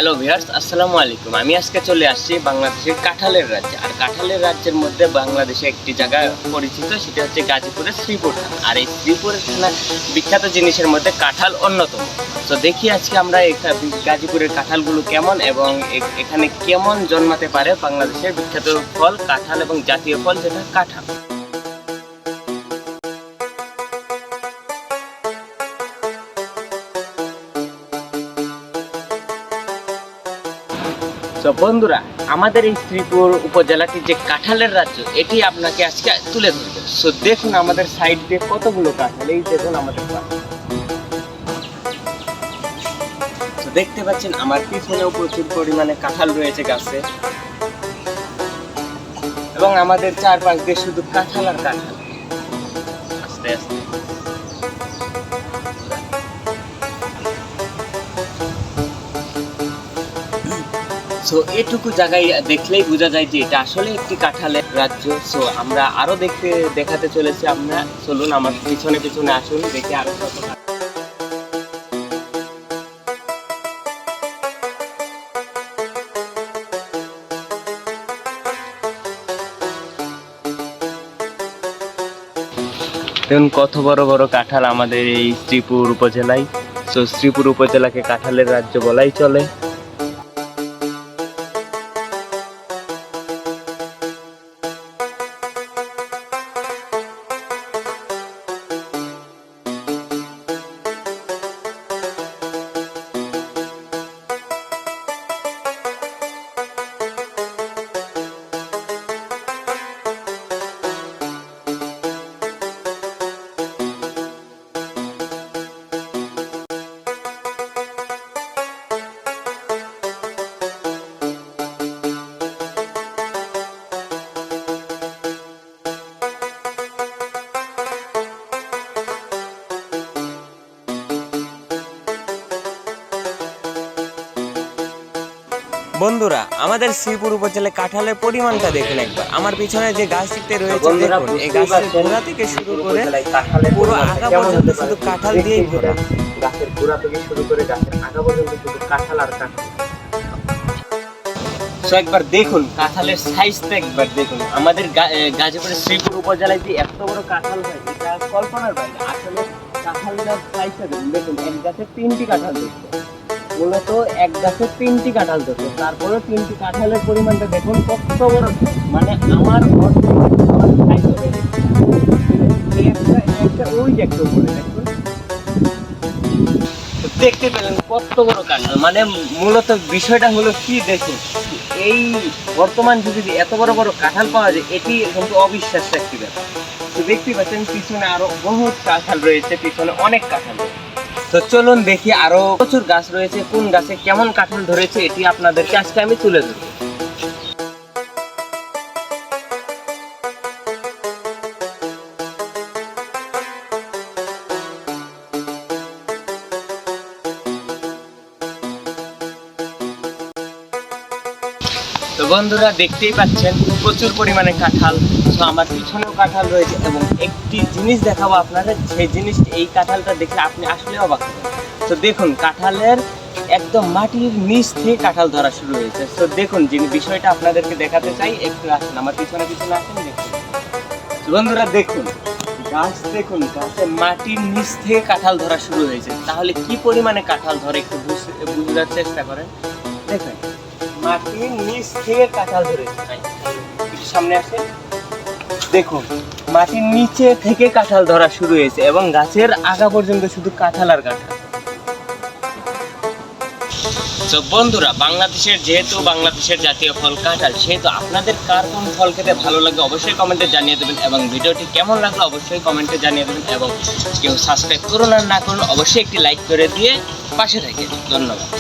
Hello viewers, আসসালামু আলাইকুম। আমি আজকে চলে আসছি বাংলাদেশের কাঁঠালের রাজ্যে। আর কাঁঠালের রাজ্যের মধ্যে বাংলাদেশে একটি জায়গা পরিচিত, সেটা হচ্ছে গাজীপুরের শ্রীপুর থানা। আর এই শ্রীপুরের থানা বিখ্যাত জিনিসের মধ্যে কাঁঠাল অন্যতম। তো দেখি আজকে আমরা গাজীপুরের কাঁঠালগুলো কেমন এবং এখানে কেমন জন্মাতে পারে বাংলাদেশের বিখ্যাত ফল কাঁঠাল এবং জাতীয় ফল যেটা কাঁঠাল। তো বন্ধুরা, আমাদের এই শ্রীপুর উপজেলাটি যে কাঁঠালের রাজ্য, এটি আপনাকে আজকে তুলে ধরবো। সো দেখুন আমাদের সাইড দিয়ে কতগুলো কাঁঠাল, এই দেখুন আমাদের কাঁঠাল। তো দেখতে পাচ্ছেন আমার পিছনেও প্রচুর পরিমাণে কাঁঠাল রয়েছে গাছে, এবং আমাদের চারপাশ দিয়ে শুধু কাঁঠাল আর কাঁঠাল। আস্তে আস্তে সো এটুকু জায়গায় দেখলেই বোঝা যায় যে এটা আসলে একটি কাঁঠালের রাজ্য। সো আমরা আরো দেখাতে চলেছি। আমরা চলুন আমার পিছনে পিছনে আসুন, দেখে আরো কত। দেখুন কত বড় বড় কাঁঠাল আমাদের এই শ্রীপুর উপজেলায়। সো শ্রীপুর উপজেলাকে কাঁঠালের রাজ্য বলাই চলে। বন্ধুরা, আমাদের শ্রীপুর উপজেলায় কাঁঠালের পরিমাণটা দেখুন একবার। আমার পিছনে যে গাছটিতে রয়েছে দেখুন, এই গাছের গোড়া থেকে শুরু করে পুরো আগা পর্যন্ত শুধু কাঁঠাল দিয়েই ভরা। গাছের গোড়া থেকে শুরু করে গাছের আগা পর্যন্ত শুধু কাঁঠাল আর কাঁঠাল। তো একবার দেখুন কাঁঠালের সাইজটা, একবার দেখুন। আমাদের গাজীপুরের শ্রীপুর উপজেলায় যে এত বড় কাঁঠাল হয়, এটা কল্পনার বাইরে। আসলে কাঁঠালটার সাইজটা দেখুন, এক গাছে 3টি কাঁঠাল ধরছে। মূলত এক গাছে 3টি কাঁঠাল ধরছে, তারপরে 3টি কাঁঠালের পরিমাণটা দেখুন কত বড়। মানে আমার ওই যে একটা উপরে দেখুন, দেখতে পেলেন কত বড় কাঁঠাল। মানে মূলত বিষয়টা হলো কি, দেখুন এই বর্তমান যুগে যে এত বড় বড় কাঁঠাল পাওয়া যায়, এটি কিন্তু অবিশ্বাস্য একটি ব্যাপার। তো দেখতে পাচ্ছেন পিছনে আরো বহুত কাঁঠাল রয়েছে, পিছনে অনেক কাঁঠাল রয়েছে। তো চলুন দেখি আরো প্রচুর গাছ রয়েছে, কোন গাছে কেমন কাঁঠাল ধরেছে এটি আপনাদেরকে আজকে আমি তুলে ধরবো। তো বন্ধুরা, দেখতেই পাচ্ছেন প্রচুর পরিমাণে কাঁঠাল। তো আমার পিছনেও কাঁঠাল রয়েছে, এবং একটি জিনিস দেখাবো আপনাদের, সেই জিনিসটি এই কাঁঠালটা দেখলে আপনি আসলে অবাক হবেন। তো দেখুন কাঁঠালের একদম মাটির নিচ থেকে কাঁঠাল ধরা শুরু হয়েছে। তো দেখুন যে বিষয়টা আপনাদেরকে দেখাতে চাই, একটু আসুন আমার পিছনে পিছনে আসুন, দেখুন। তো বন্ধুরা দেখুন গাছ, দেখুন গাছের মাটির নিচ থেকে কাঁঠাল ধরা শুরু হয়েছে। তাহলে কি পরিমাণে কাঁঠাল ধরে একটু বুঝার চেষ্টা করেন। দেখুন মাটির নিচ থেকে কাঁঠাল ধরেছে, সামনে আসে দেখুন মাটির নিচে থেকে কাঁঠাল ধরা শুরু হয়েছে, এবং গাছের আগা পর্যন্ত শুধু কাঁঠাল আর কাঁঠাল। তো বন্ধুরা, যেহেতু বাংলাদেশের জাতীয় ফল কাঁঠাল, সেহেতু আপনাদের কার কোন ফল খেতে ভালো লাগে অবশ্যই কমেন্টে জানিয়ে দেবেন, এবং ভিডিওটি কেমন লাগলো অবশ্যই কমেন্টে জানিয়ে দেবেন, এবং কেউ সাবস্ক্রাইব করুন আর না করুন অবশ্যই একটি লাইক করে দিয়ে পাশে থাকেন। ধন্যবাদ।